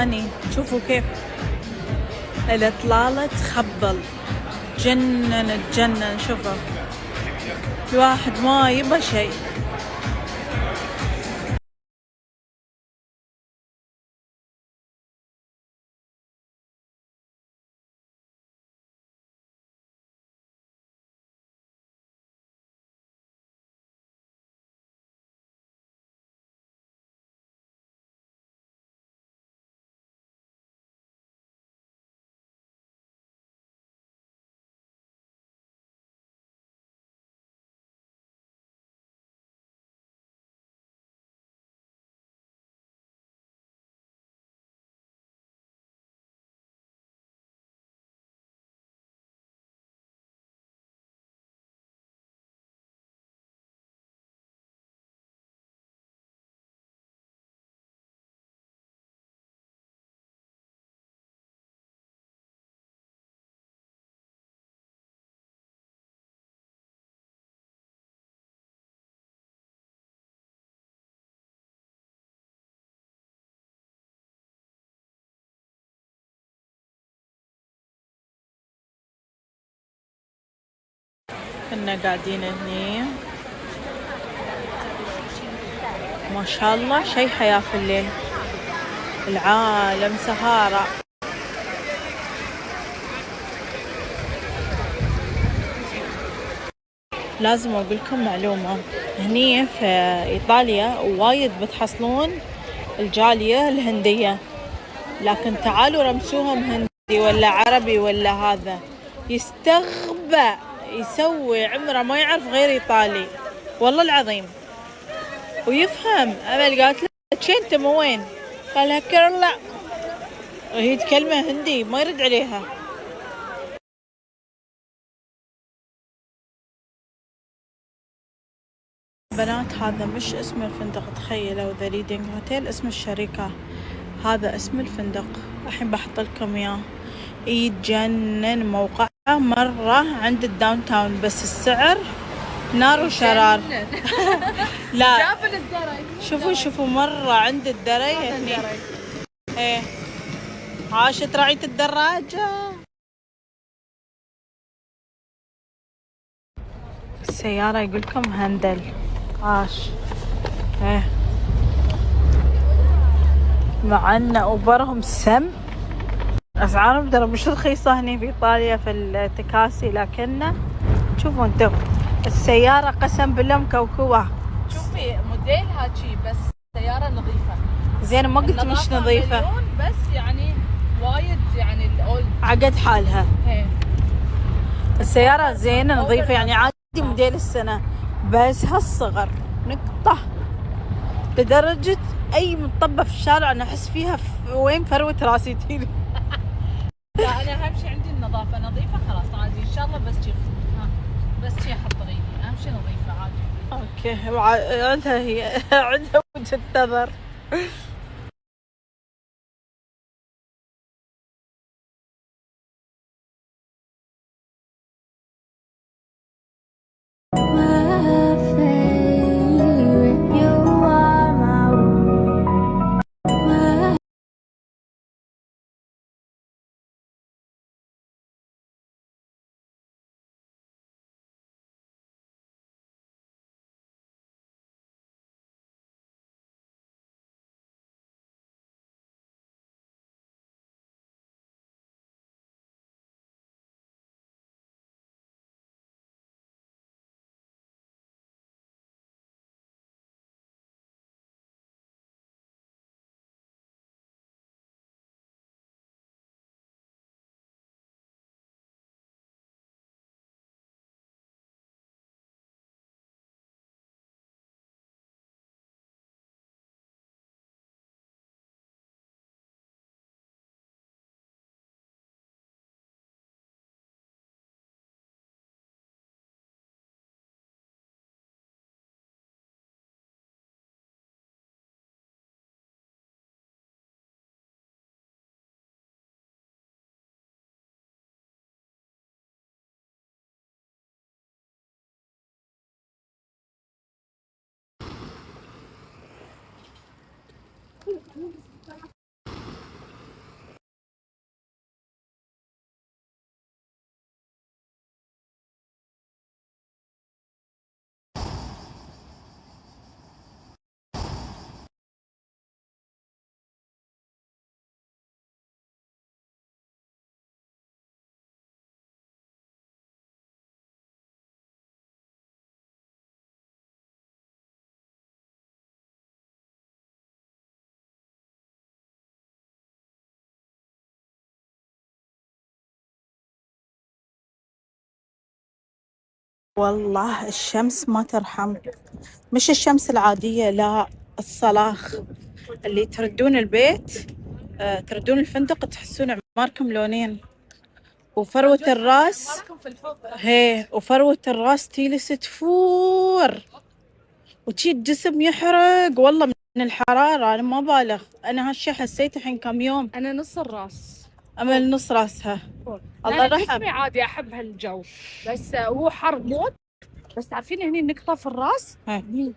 اني شوفوا كيف الاطلالة تخبل. تجنن شوفوا الواحد ما يبى شيء. كنا قاعدين هني ما شاء الله شي حياة في الليل، العالم سهارة. لازم أقول لكم معلومة، هني في إيطاليا وايد بتحصلون الجالية الهندية، لكن تعالوا رمسوهم هندي ولا عربي ولا هذا يستغبى يسوي عمره ما يعرف غير إيطالي والله العظيم ويفهم. أمل قالت له انت من وين؟ قالها كيرلا، وهي تكلمه هندي ما يرد عليها. بنات هذا مش اسم الفندق، تخيلوا ذا ريدنج هوتيل اسم الشركة، هذا اسم الفندق. الحين بحط لكم اياه. يتجنن موقعه مرة عند الداون تاون، بس السعر نار وشرار. لا جاب الدرج، شوفوا مرة عند الدرج هني. ايه عاشت رعية الدراجة. السيارة يقولكم هندل عاش. ايه مع ان اوبرهم سم، اسعارهم ترى مش رخيصة هني في ايطاليا في التكاسي، لكن شوفوا انتم السيارة قسم بالله مكوكوة. شوفي موديلها شي بس سيارة نظيفة. زين ما قلت مش نظيفة، بس يعني وايد يعني الاولد عقد حالها. هي. السيارة زينة نظيفة يعني عادي موديل السنة، بس هالصغر نقطة لدرجة أي مطبة في الشارع أنا أحس فيها وين فروة راسي تيري. لا أنا أهم شي عندي النظافة، نظيفة خلاص عادي إن شاء الله. بس شي بس شي أحط ريدي، أهم شي نظيفة عادي. أوكي عندها هي عندها وجهة نظر. والله الشمس ما ترحم، مش الشمس العادية، لا، الصلاخ اللي تردون البيت، تردون الفندق تحسون عماركم لونين، وفروة الراس هي، وفروة الراس تيلس تفور، وشي الجسم يحرق والله من الحرارة. أنا ما بالغ، أنا هالشي حسيت الحين كم يوم. انا نص الراس، أمل نص راسها. الله لا يرحم. جسمي عادي احب هالجو، بس هو حر موت. بس تعرفين هني النقطة في الراس هي.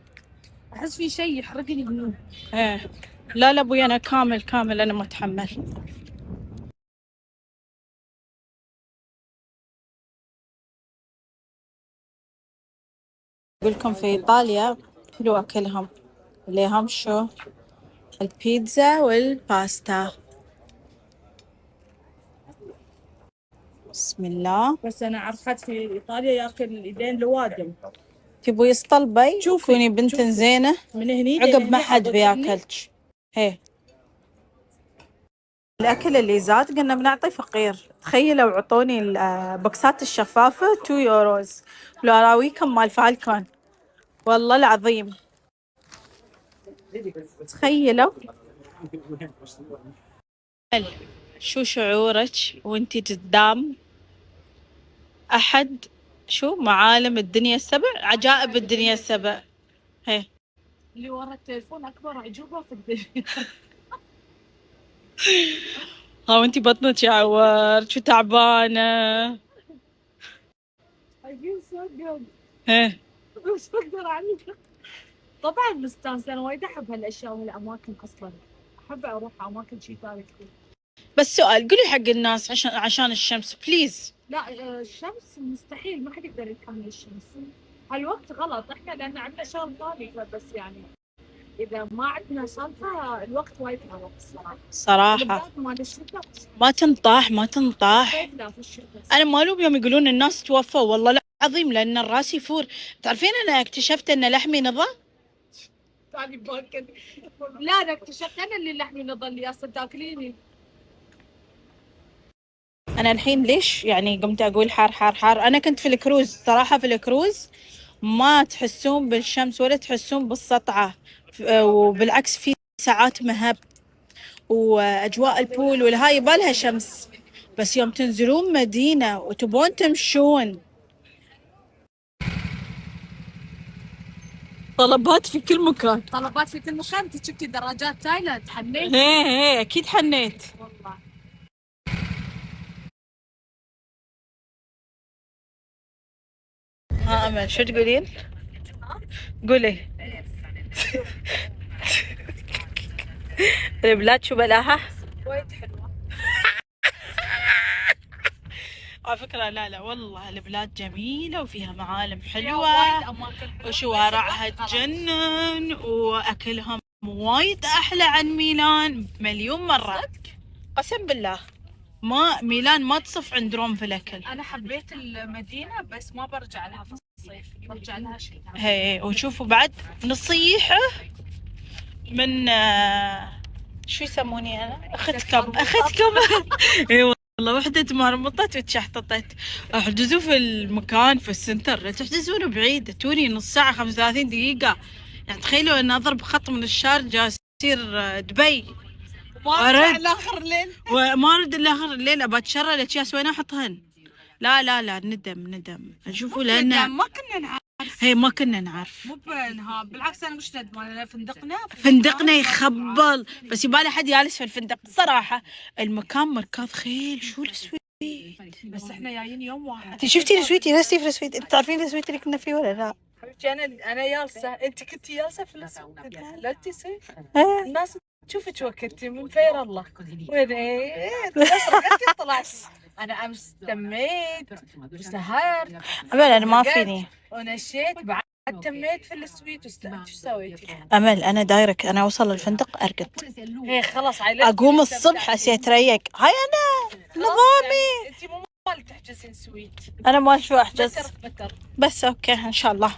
احس في شيء يحرقني هني. ايه لا لا ابوي، انا كامل كامل، انا ما اتحمل. اقول لكم في ايطاليا حلو اكلهم، اللي هم شو، البيتزا والباستا. بسم الله. بس انا عرفت في ايطاليا ياكل الايدين لوادم. تبو يسطلبي كوني بنت زينه من هني عقب ما حد بياكلك. هي الاكل اللي زاد قلنا بنعطي فقير. تخيلوا عطوني البوكسات الشفافه 2 يوروز، لو اراويكم مال فالكون والله العظيم. تخيلوا. شو شعورك وانتي قدام احد شو معالم الدنيا السبع، عجائب الدنيا السبع؟ هي اللي ورا التليفون اكبر عجوبه في الدنيا. ها وانتي بطنك يعور، شو تعبانه. I feel so good. هي بس بقدر اعمل. طبعا مستانسه، انا وايد احب هالاشياء والاماكن اصلا. احب اروح اماكن شي تاريخيه. بس سؤال قولي حق الناس عشان الشمس بليز. لا الشمس مستحيل، ما حد يقدر يتحمل الشمس. هالوقت غلط احنا لان عندنا شغل ثاني، بس يعني اذا ما عندنا سالفه الوقت وايد غلط صراحه مال الشتاء ما تنطاح ما تنطاح. لا في الشتاء. انا ما الوم يوم يقولون الناس توفوا، والله العظيم لان الراس يفور. تعرفين انا اكتشفت ان لحمي نضى. ثاني باكر. لا انا اكتشفت انا اللي لحمي نضل لي اصلا تاكليني. انا الحين ليش يعني قمت اقول حار حار حار؟ انا كنت في الكروز صراحه، في الكروز ما تحسون بالشمس ولا تحسون بالسطعه، وبالعكس في ساعات مهب واجواء البول والهاي يبالها شمس، بس يوم تنزلون مدينه وتبون تمشون طلبات في كل مكان. طلبات في كل مكان. انت شفتي دراجات تايلاند حنيت؟ ايه اكيد حنيت والله. ها امل شو تقولين؟ قولي. البلاد شو بلاها؟ وايد حلوه على فكرة. لا والله البلاد جميلة وفيها معالم حلوة وشوارعها وشوارعها تجنن، وأكلهم وايد أحلى عن ميلان مليون مرة. قسم بالله ما ميلان ما تصف عند روم في الأكل. انا حبيت المدينه بس ما برجع لها في الصيف، برجع لها شتاء. هي وشوفوا بعد نصيحة من شو يسموني أنا؟ أختكم اي والله وحدة مرمطت وتشحططت. احجزوا في المكان في السنتر، لا تحجزون بعيد، توني نص ساعة 35 دقيقة. يعني تخيلوا ان اضرب خط من الشارجة يصير دبي ما ارجع لاخر الليل. وما ارد الا اخر الليل، ابى اتشرى الاشياء وين احطهن. لا ندم نشوفوا لان ما كنا نعرف. هي ما كنا نعرف. مو بانها بالعكس، انا مش ندمان. فندقنا يخبل، بس يبالي حد جالس في الفندق. صراحة المكان مركز خيل. شو السويت؟ بس احنا جايين يوم واحد. انت شفتي السويت؟ جلستي في السويت؟ انت تعرفين السويت اللي كنا فيه ولا لا؟ حبيبتي انا جالسه، انت كنتي جالسه في السوق. لا تسوي الناس تشوفك وكلتي من خير الله. وين رقدتي طلعت. انا امس تميت وسهرت. امل انا ما فيني ونشيت بعد تميت في السويت. شو سويتي؟ امل انا دايرك، انا اوصل للفندق ارقد. هي خلاص اقوم الصبح اسيتريق. هاي انا نظامي. انت مو مال تحجزين سويت. انا ما شو احجز بكر. بس اوكي ان شاء الله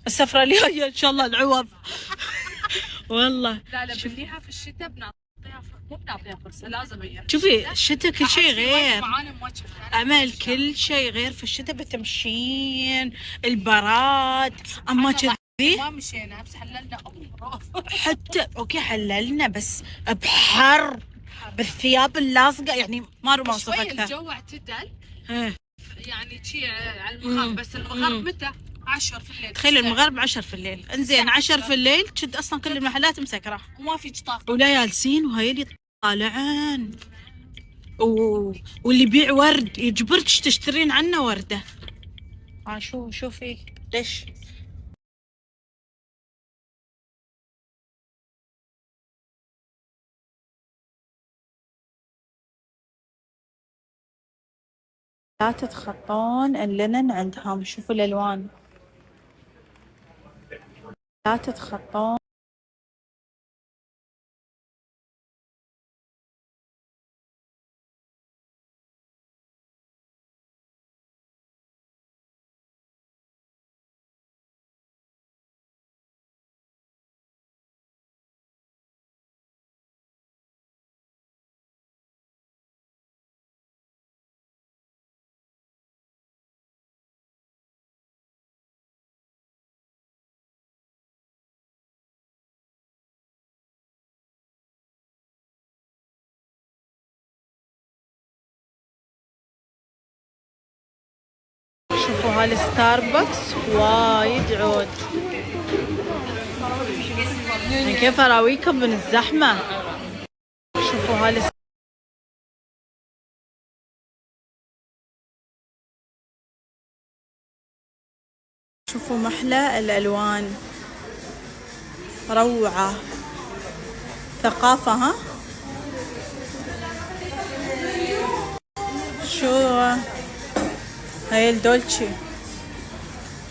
السفرة الجاية ان شاء الله العوض. والله لا بنيها في الشتاء بنعطيها مو بنعطيها فرصه، لازم هي شوفي الشتاء كل شيء غير، معالم وجه امل كل شيء غير في الشتاء، بتمشين البراد اما كذي. ما مشينا بس حللنا حتى اوكي حللنا بس بحر بالثياب اللاصقه، يعني ما اوصف شوي اكثر. الجو اعتدل إيه. يعني شي على المغرب، بس المغرب متى؟ 10 في الليل. تخيل المغرب 10 في الليل، انزين 10 في الليل كنت اصلا كل المحلات مسكره وما في طاقه ولا جالسين وهيلي طالعين واللي يبيع ورد يجبرك تشترين عنه ورده. شوفي ليش لا تتخطون اللينن عندهم. شوفوا الالوان، لا تتخطون. شوفوا هالستاربكس وايد عود، يعني كيف اراويكم من الزحمه. شوفوا شوفوا محلى الالوان، روعه، ثقافه. ها شو هاي الدولتشي،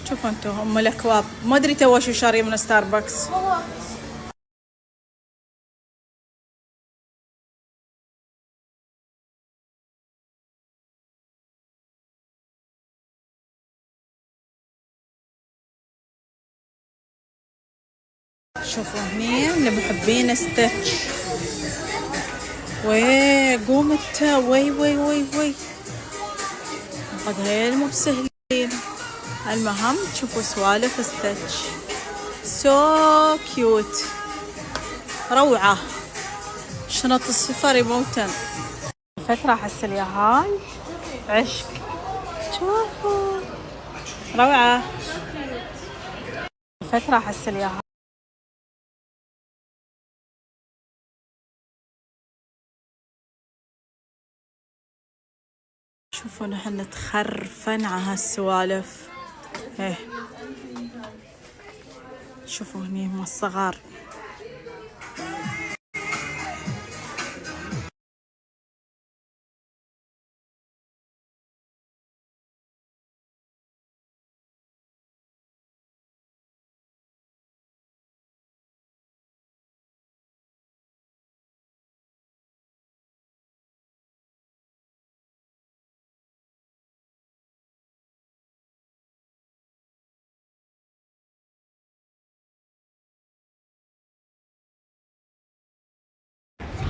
شوفوا انتم ام الاكواب، ما ادري تو شو شاريه من ستاربكس. شوفوا هني لمحبين ستيتش، وي قومت وي وي وي وي قد هيل مو بسهلين. المهم تشوفوا سوالف ستيتش سو كيوت، روعة. شنط السفر يموتن. فترة احس اليهال عشق. شوفوا روعة، فترة احس اليهال. شوفوا نحن نتخرفن على هالسوالف. ايه شوفوا هني هم الصغار.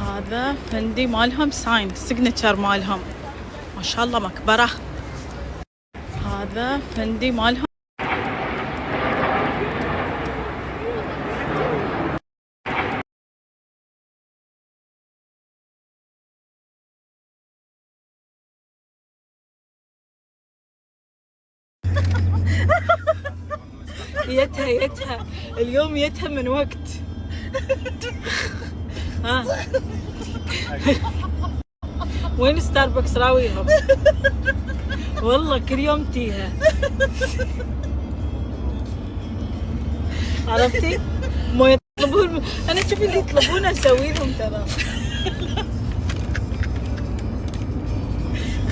هذا فندي مالهم ساين سيجنتشر مالهم، ما شاء الله مكبرة. هذا فندي مالهم. يتها اليوم يتها من وقت. ها وين ستاربكس راويهم؟ والله كل يوم تيها. عرفتي؟ ما يطلبون، انا شوفي اللي يطلبونه اسوي لهم ترى.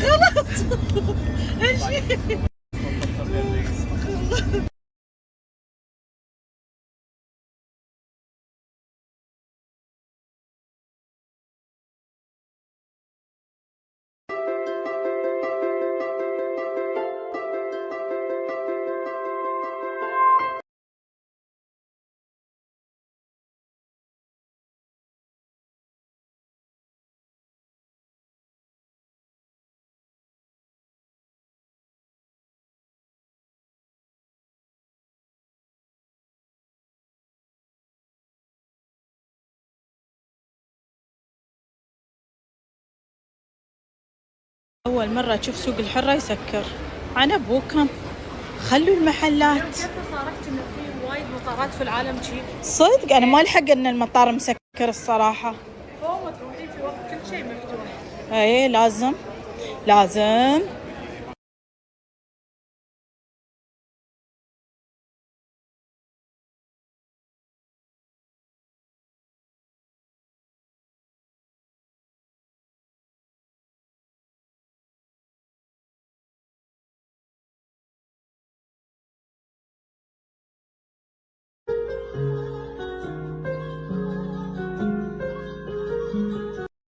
خلاص أول مرة أشوف سوق الحرة يسكر. عن أبوكم خلوا المحلات. صارت إنه في وايد مطارات في العالم شي. صدق أنا ما لحق إن المطار مسكر الصراحة. فوق تروحين في وقت كل شيء مفتوح. إيه لازم.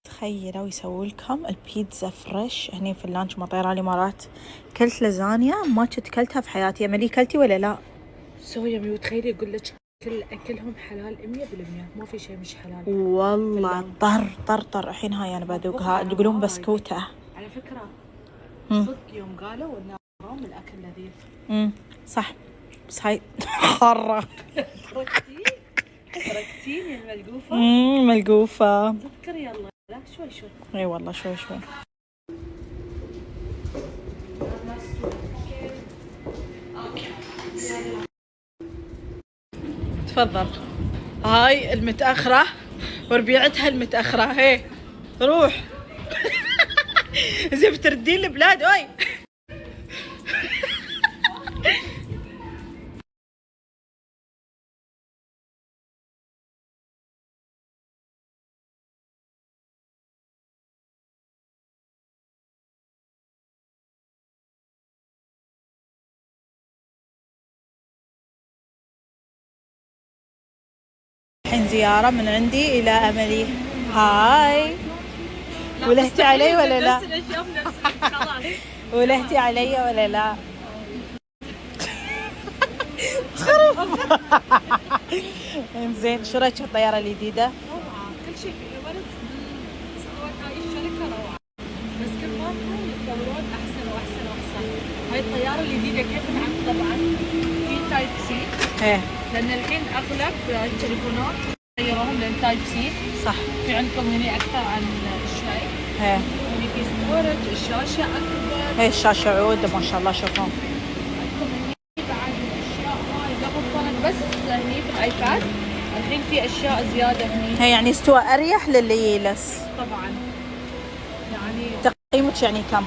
تخيلوا يسووا لكم البيتزا فريش هني في اللانش مطيرة الإمارات. كلت لازانيا ما كنت كلتها في حياتي. أملي كلتي ولا لا؟ سوي يمي وتخيلي يقول لك كل أكلهم حلال 100%، ما في شيء مش حلال. والله طر الحين هاي أنا بذوقها. تقولون بسكوتة على فكرة. صدق يوم قالوا إنه حرام الأكل لذيذ. صح بس هاي خرة. تركتيني الملقوفة. ملقوفة. تذكري يلا لا شوي. اي والله شوي. تفضل. هاي المتأخرة وربيعتها المتأخرة. هي روح. زي بتردين البلاد. اوي الحين زيارة من عندي إلى أملي. هاي ولهتي علي ولا لا؟ ولهتي علي ولا لا؟ خرب. انزين شو رايك الطيارة الجديدة؟ روعة كل شيء استوت هاي الشركة روعة، بس كل مرة يتطورون أحسن. هاي الطيارة الجديدة كيف نعم طبعا في تايب سي. ايه لأن الحين أغلب التليفونات غيروهم لين تايب سي. صح. في عندكم هنا أكثر عن الشيء. ايه هنا في ستورج، الشاشة أكبر. هي الشاشة عود ما شاء الله شوفوا. عندكم هنا بعد أشياء وايد قبل كانت بس هني في الآيباد، الحين في أشياء زيادة هني. هي يعني استوى أريح للي يجلس. طبعا يعني تقييمك يعني كم؟